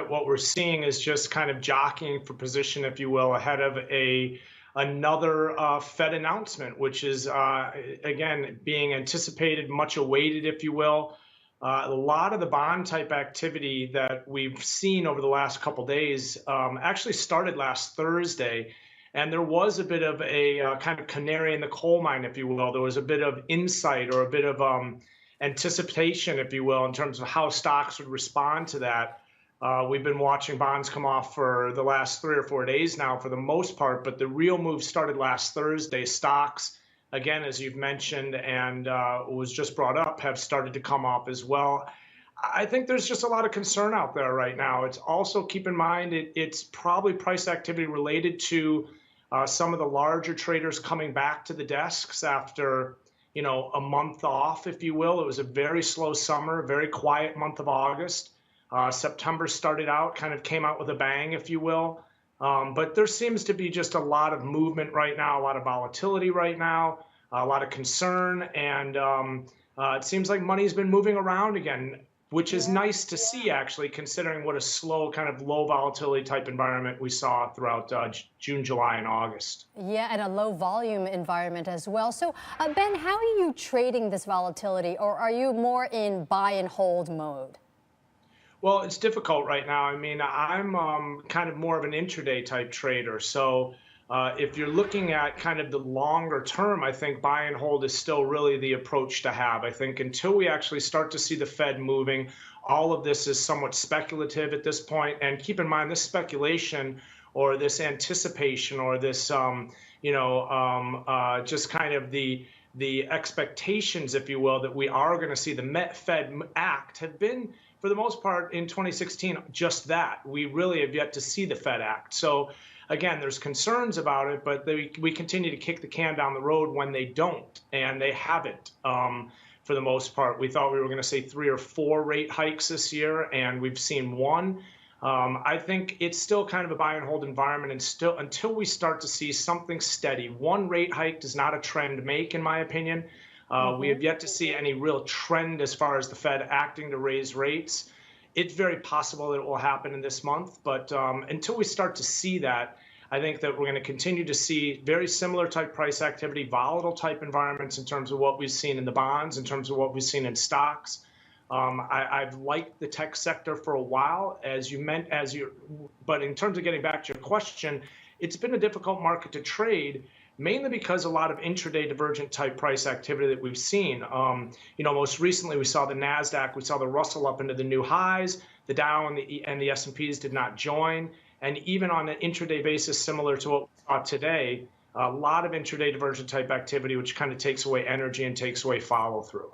that what we're seeing is just kind of jockeying for position, if you will, ahead of another Fed announcement, which is again being anticipated, much awaited, if you will. A lot of the bond type activity that we've seen over the last couple days actually started last Thursday. And there was a bit of a kind of canary in the coal mine, if you will. There was a bit of insight or a bit of anticipation, if you will, in terms of how stocks would respond to that. We've been watching bonds come off for the last 3 or 4 days now for the most part, but the real move started last Thursday. Stocks, again, as you've mentioned and was just brought up, have started to come off as well. I think there's just a lot of concern out there right now. It's also, keep in mind, it's probably price activity related to some of the larger traders coming back to the desks after, a month off, if you will. It was a very slow summer, very quiet month of August. September started out, kind of came out with a bang, if you will. But there seems to be just a lot of movement right now, a lot of volatility right now, a lot of concern, and it seems like money's been moving around again, which is Yeah. nice to see, actually, considering what a slow, kind of low volatility type environment we saw throughout June, July, and August. Yeah, and a low volume environment as well. So, Ben, how are you trading this volatility, or are you more in buy and hold mode? Well, it's difficult right now. I mean, I'm kind of more of an intraday type trader. So if you're looking at kind of the longer term, I think buy and hold is still really the approach to have. I think until we actually start to see the Fed moving, all of this is somewhat speculative at this point. And keep in mind, this speculation or this anticipation or this, just kind of the expectations, if you will, that we are going to see the Fed act have been, for the most part, in 2016, just that. We really have yet to see the Fed act. So again, there's concerns about it, but we continue to kick the can down the road when they don't, and they haven't. For the most part, we thought we were going to see 3 or 4 rate hikes this year, and we've seen one. I think it's still kind of a buy and hold environment, and still until we start to see something steady. One rate hike does not a trend make, in my opinion. We have yet to see any real trend as far as the Fed acting to raise rates. It's very possible that it will happen in this month, but until we start to see that, I think that we're going to continue to see very similar type price activity, volatile type environments in terms of what we've seen in the bonds, in terms of what we've seen in stocks. I've liked the tech sector for a while, but in terms of getting back to your question, it's been a difficult market to trade, mainly because a lot of intraday divergent type price activity that we've seen. Most recently we saw the NASDAQ, we saw the Russell up into the new highs, the Dow and the S&Ps did not join. And even on an intraday basis, similar to what we saw today, a lot of intraday divergent type activity, which kind of takes away energy and takes away follow through.